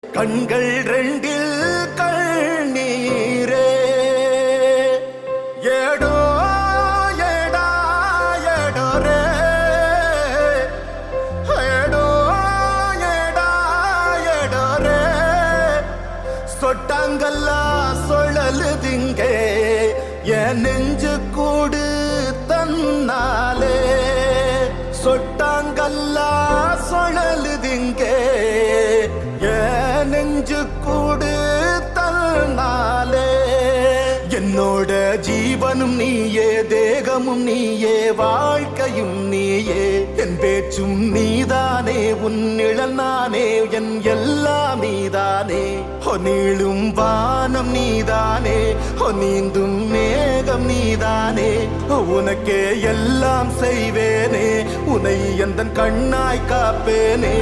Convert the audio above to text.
கண்கள் ரெண்டில் கண்ணீரே ஏடோ ஏடா ஏடோரே ஏடோ ஏடா ஏடோரே சொட்டாங்கல்லா சொழலுதிங்கே என் நெஞ்சு கூடு தன்னாலே சொட்டாங்கல்லா சொழலுதிங்கே என் நெஞ்சு கூடு தன்னாலே என்னோட ஜீவனும் நீயே தேகமும் நீயே வாழ்க்கையும் நீயே என் பேச்சும் நீதானே உன் நிழல் நானே என் எல்லாம் நீதானே நீளும் வானம் நீதானே நீந்தும் மேகம் நீதானே உனக்கே எல்லாம் செய்வேனே உன்னை எந்தன் கண்ணாய் காப்பேனே